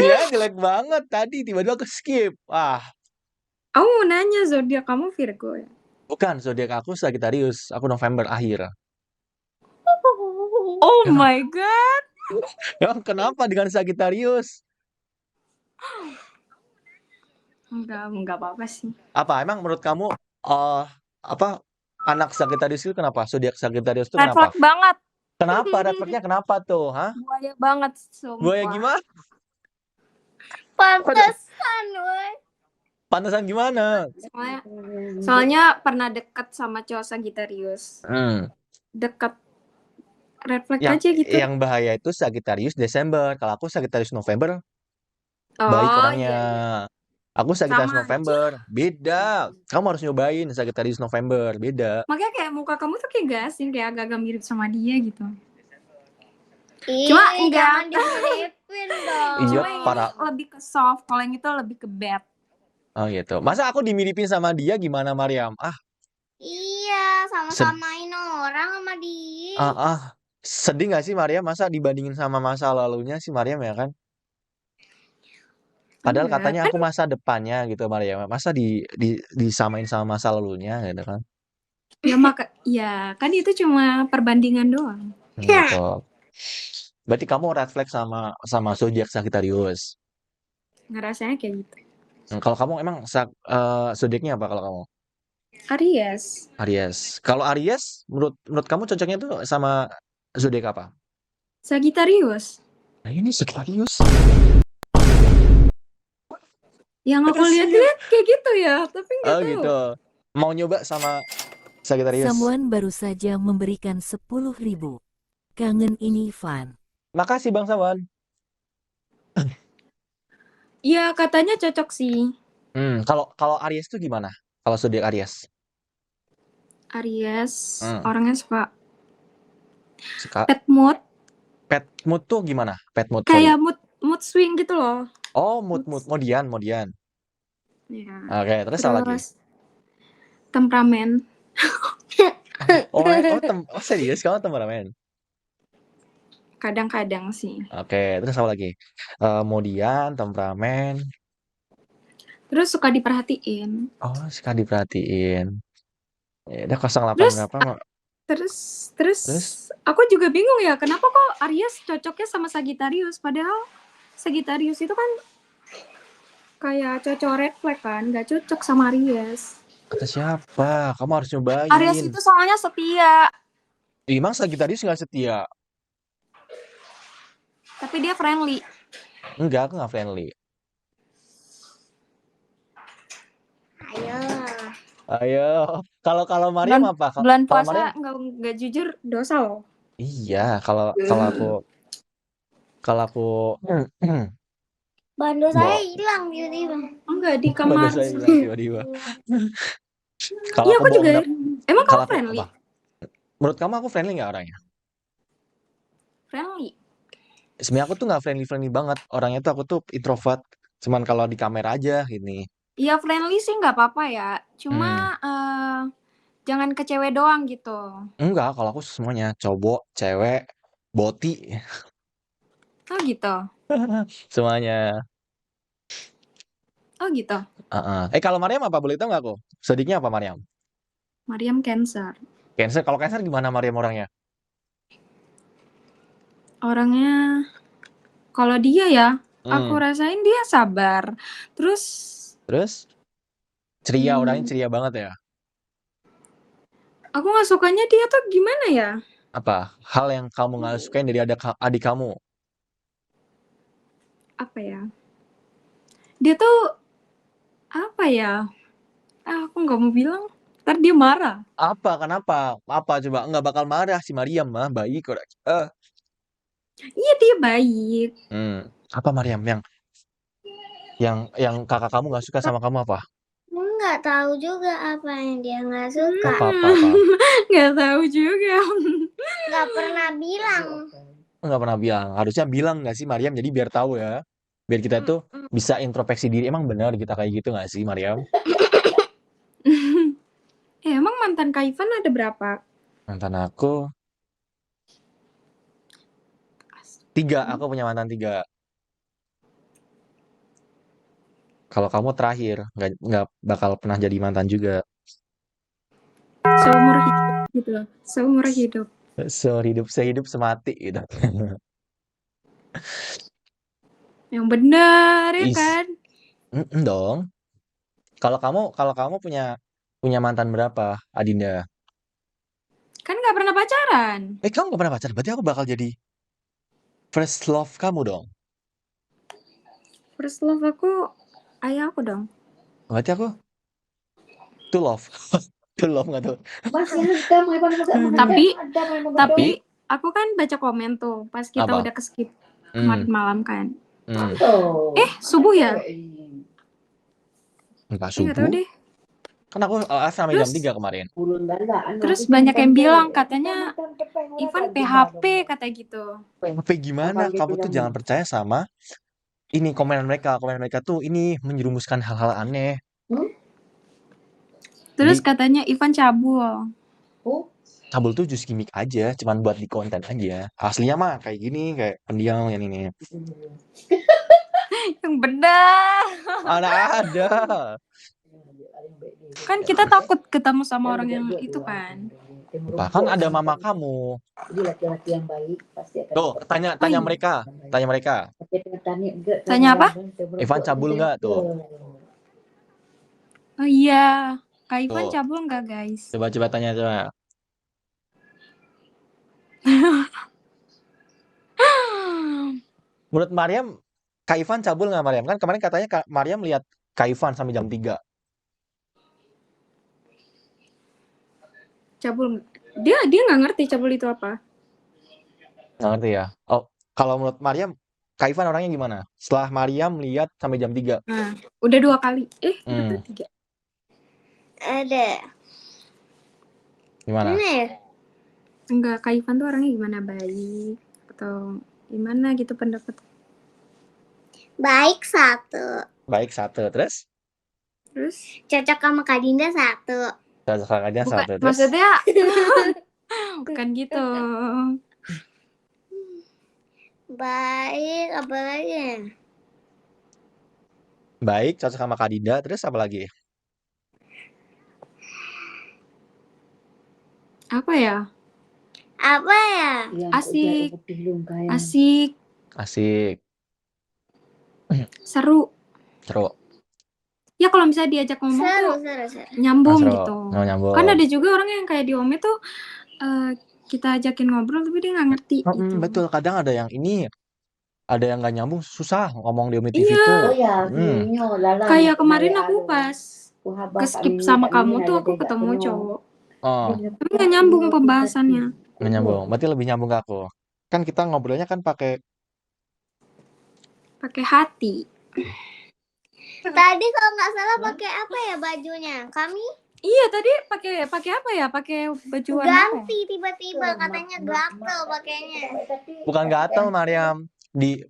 Sinyalnya jelek banget tadi, tiba-tiba ke-skip. Wah, Aku mau nanya, zodiak kamu Virgo ya? bukan, zodiak aku Sagittarius. Aku November akhir. Oh Emang, my god. emang kenapa dengan Sagittarius? Enggak apa-apa sih. Apa emang menurut kamu eh apa anak Sagittarius itu kenapa? Zodiak Sagittarius itu Red kenapa? flag banget. Kenapa? Red flag-nya kenapa tuh? Hah? Buaya banget, Buaya sumpah. gimana? Pada- Pantesan, woi. Pantesan gimana? Soalnya, soalnya pernah deket sama cowok Sagittarius. Hmm. Deket red flag Yang aja gitu. yang bahaya itu Sagittarius Desember. Kalau aku Sagittarius November, baik Oh orangnya. iya iya. Aku Sagittarius Sama aja. November, beda. Kamu harus nyobain Sagittarius November, beda. Makanya kayak muka kamu tuh kayak gak asing, kayak agak-agak mirip sama dia gitu. Ih, Cuma enggak. jangan dimiripin dong. Iya, Cuma yang ini para. lebih ke soft, kalau yang itu lebih ke bad. Oh gitu. Masa aku dimiripin sama dia gimana, Mariam? Ah, Iya, sed sama-samain orang sama dia. ah, sedih gak sih Mariam? Masa dibandingin sama masa lalunya sih Mariam ya kan? Padahal Enggak, katanya kan aku masa depannya gitu Mariam. Masa disamain sama masa lalunya gitu kan? ya kan itu cuma perbandingan doang. Gitu. Berarti kamu red flag sama zodiak Sagittarius. Ngerasanya kayak gitu. Kalau kamu emang zodiaknya apa kalau kamu? Aries. Aries. Kalau Aries, menurut kamu cocoknya tuh sama zodiak apa? Sagittarius. Nah ini Sagittarius. Yang aku Kasian. lihat-lihat kayak gitu ya, tapi nggak Oh tahu. gitu. Mau nyoba sama Sagittarius. Samuan baru saja memberikan 10.000. Kangen ini fun. Makasih Bang Sawan. Iya, katanya cocok sih. Kalau kalau Aries tuh gimana? Kalau zodiak Aries? Aries, Hmm, orangnya suka suka pet mood, pet mood tuh gimana? Pet mood, sorry. kayak mood swing gitu loh. Oh, Mood, modian. ya. Oke, terus apa lagi? Terus temperamen. Serius kamu temperamen? Kadang-kadang sih. Oke, terus apa lagi? Modian, temperamen. Terus suka diperhatiin. Oh, suka diperhatiin. Ya udah 08 Terus berapa, Mak? terus terus Terus aku juga bingung ya, kenapa kok Aries cocoknya sama Sagittarius, padahal Sagittarius itu kan kayak cocok red flag kan, nggak cocok sama Aries. kata siapa? Kamu harus Aries nyobain. itu soalnya setia, Emang Sagittarius nggak setia? tapi dia friendly. Enggak, aku nggak friendly. Ayo. Ayo, kalau kalau Mariam Bulan apa? bulan Kalau Mariam? puasa nggak jujur dosa loh. Iya, kalau kalau aku Bando saya bawa hilang tiba-tiba. Enggak, di pada kamar. saya hilang tiba-tiba. Kalau Iya, aku aku bawa juga. benda, Emang kamu kalau aku friendly? apa? Menurut kamu aku friendly nggak orangnya? Friendly. Sebenarnya aku tuh nggak friendly banget. Orangnya tuh aku tuh introvert. Cuman kalau di kamera aja gini. Iya, friendly sih nggak apa-apa ya. Cuma Hmm, jangan ke cewek doang gitu. enggak, kalau aku semuanya cowok, cewek, boti, Oh gitu. semuanya. Oh gitu. Heeh. Kalau Mariam apa boleh tahu nggak aku? Sediknya apa Mariam? Mariam Cancer. Cancer. Kalau Cancer gimana Mariam orangnya? Orangnya, kalau dia ya, aku Hmm. rasain dia sabar. Terus Terus ceria, orangnya hmm, ceria banget ya. aku nggak sukanya dia tuh gimana ya? Apa hal yang kamu nggak sukain dari adik kamu? Apa ya? Dia tuh apa ya? Aku nggak mau bilang. Ntar dia marah. Apa? Kenapa? Apa coba? Nggak bakal marah si Mariam mah baik kok. Iya, dia baik. Apa Mariam yang kakak kamu nggak suka sama kamu apa? Nggak tahu juga apa yang dia nggak suka. Apa? Nggak tahu juga. Nggak pernah bilang. Nggak pernah bilang. Harusnya bilang nggak sih Mariam? Jadi biar tahu ya. Biar kita tuh bisa introspeksi diri. Emang benar kita kayak gitu nggak sih Mariam? Emang mantan Kak Ivan ada berapa? Mantan aku 3. Aku punya mantan 3. Kalau kamu terakhir, nggak bakal pernah jadi mantan juga. Seumur hidup gitu. Seumur hidup. Sehidup semati gitu. Yang benar ya Is, kan? dong. Kalau kamu punya mantan berapa, Adinda? Kan nggak pernah pacaran. Kamu gak pernah pacaran, berarti aku bakal jadi first love kamu dong. First love aku ayah aku dong. Berarti aku to love. To love nggak tuh? Tapi aku kan baca komen tuh pas kita Apa? udah ke-skip kemarin malam kan. Subuh ya? Enggak Nggak tahu subuh. deh. Kan aku sampai jam Terus 3 kemarin. Terus banyak yang bilang katanya Ivan PHP kata gitu. PHP gimana? Kamu tuh jangan percaya sama ini komenan mereka. Komenan mereka tuh ini menjerumuskan hal-hal aneh. Terus Jadi katanya Ivan cabul. cabul tuh just gimmick aja, cuman buat di konten aja. Aslinya mah kayak gini, kayak pendiam yang ini. Yang benar. Ada. Kan kita takut ketemu sama orang yang itu kan. Bahkan ada mama kamu. Jadi laki-laki yang baik pasti akan Tuh, tanya mereka. Tanya mereka. Tanya apa? Ivan cabul nggak tuh? Oh iya, Kak Ivan Tuh. cabul nggak guys? Coba tanya coba. Menurut Mariam, Kak Ivan cabul nggak Mariam? Kan kemarin katanya Mariam lihat Kak Ivan sampai jam 3. Cabul. Dia nggak ngerti cabul itu apa. Nggak ngerti ya? Oh, kalau menurut Mariam, Kak Ivan orangnya gimana? Setelah Mariam lihat sampai jam 3. Nah, udah 2 kali. Udah 3. ada. Gimana? Mana ya? Enggak, Kak Ivan tuh orangnya gimana, baik atau gimana gitu pendapat? Baik satu. Baik satu, terus? Terus? Cocok sama Kak Dinda satu. Cocok aja Bukan, satu, terus? maksudnya bukan gitu. Baik, apa lagi? Baik, cocok sama Kak Dinda, terus apa lagi? Apa ya? Apa ya? Asik. Asik, Asik. seru. Seru. Ya kalau misalnya diajak ngomong tuh Seru. nyambung Seru. gitu. Oh, nyambung. Kan ada juga orang yang kayak di Ome tuh kita ajakin ngobrol tapi dia nggak ngerti gitu. Betul, kadang ada yang ini, ada yang nggak nyambung, susah ngomong di Ome TV Iya. tuh. Kayak kemarin aku pas ke-skip sama kamu tuh aku ketemu cowok. Oh, Tapi nggak nyambung pembahasannya. nggak nyambung. Berarti lebih nyambung ke aku. Kan kita ngobrolnya kan pakai hati. Tadi kalau nggak salah pakai apa ya bajunya? Kami Iya tadi pakai apa ya? Pakai baju warna apa? ganti tiba-tiba katanya gatel pakainya. bukan gatel Mariam. Di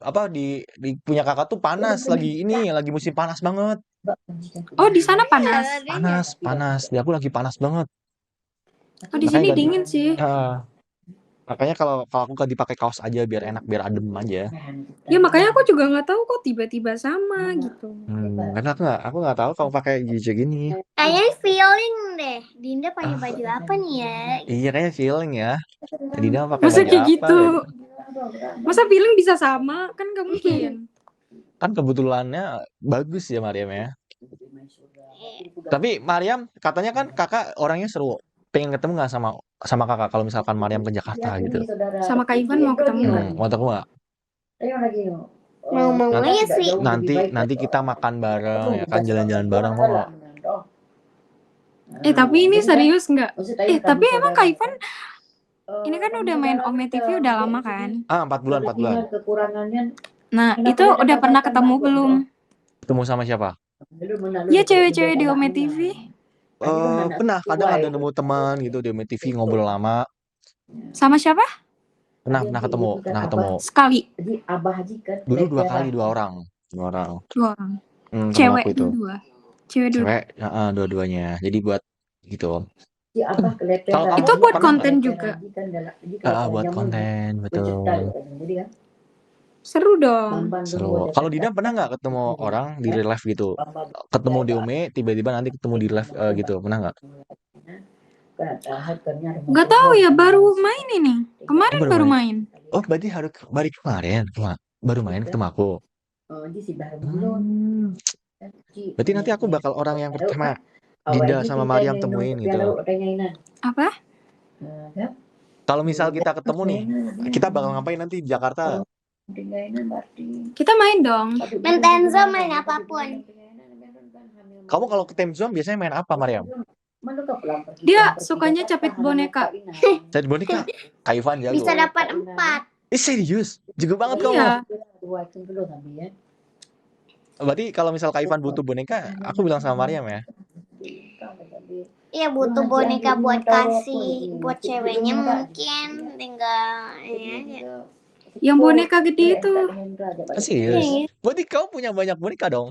punya kakak tuh panas lagi musim panas banget. Oh di sana panas. Panas. Di aku lagi panas banget. Oh di sini dingin sih. Makanya kalau aku ganti pakai kaos aja biar enak, biar adem aja. Ya makanya aku juga nggak tahu kok tiba-tiba sama gitu. Karena aku nggak tahu kamu pakai baju gini. Kayaknya feeling deh. Dinda pakai baju apa nih ya? Iya kayaknya feeling ya. Dinda pakai Masa baju kayak apa? gitu? Masa feeling bisa sama? Kan nggak mungkin. Kan kebetulannya bagus ya Mariam ya. Tapi Mariam katanya kan kakak orangnya seru. Pengen ketemu nggak sama kakak kalau misalkan Mariam ke Jakarta gitu? Sama Kak Ivan mau ketemu nggak? Mau ketemu nggak? Mau aja sih. Nanti kita makan bareng ya kan, jalan-jalan bareng mau nggak? Tapi ini serius nggak? Tapi emang Kak Ivan ini kan udah main Ome TV udah lama kan? 4 bulan. Nah itu udah pernah ketemu belum? Ketemu sama siapa? Ya cewek-cewek di Ome TV. Pernah, kadang ada nemu teman gitu di Ome TV ngobrol lama. Sama siapa? Pernah ketemu. Sekali. Dulu 2 kali, 2 orang. 2 orang. Cewek Cewek dua. Cewek dua. Cewek, dua-duanya. Jadi buat gitu. Itu buat konten juga. Buat konten, betul. Seru dong. Seru. Kalau Dina pernah nggak ketemu orang di real life gitu? Ketemu di UME, tiba-tiba nanti ketemu di live gitu, pernah nggak? Nggak tahu ya, baru main ini. Kemarin baru baru main. main. Oh, berarti baru kemarin, baru main ketemu aku. Berarti nanti aku bakal orang yang pertama Dinda sama Mariam temuin gitu. Apa? Kalau misal kita ketemu nih, kita bakal ngapain nanti di Jakarta? Kita main dong. Main Tenzo, main apapun. Kamu kalau ke Time Zone biasanya main apa, Mariam? Dia sukanya capit boneka. Jadi boneka, Kak Ivan jago. Bisa dapat 4. Serius? Jago banget kamu. Iya. Berarti kalau misal Kak Ivan butuh boneka, aku bilang sama Mariam ya. Iya, butuh boneka buat kasih buat ceweknya mungkin tinggal ini aja. Yang boneka gede itu. Serius? Berarti kamu punya banyak boneka dong?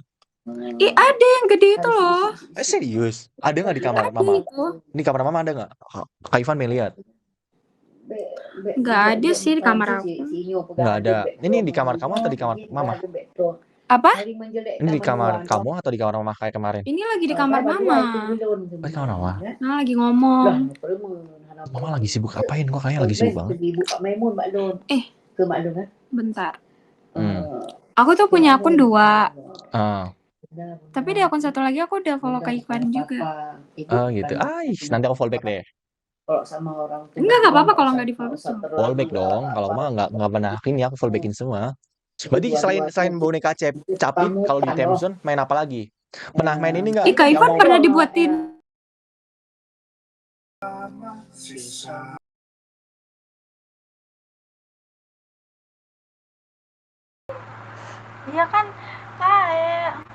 Ada yang gede itu loh. Serius? Ada nggak di kamar Mama? Itu. Di kamar Mama ada nggak? Kak Ivan mau lihat? Nggak ada sih di kamar aku. Nggak ada. Ini di kamar kamu atau di kamar Mama? Apa? Ini di kamar kamu atau di kamar Mama kayak kemarin? Ini lagi di kamar Mama. Oh, di kamar Mama. Nah, lagi ngomong. Mama lagi sibuk apain? Kok kayaknya lagi sibuk banget. Bentar. Aku tuh punya akun 2. Ah. Tapi di akun satu lagi aku udah follow Kak Ivan juga. Oh gitu. Nanti aku follow back deh. Nggak apa-apa kalau nggak di follow. Follow back dong. Kalau mah nggak pernah ini aku follow backin semua. Berarti selain boneka capit, kalau di Time Zone main apa lagi? Pernah main ini nggak? Kak Ivan pernah dibuatin. Iya kan, kayak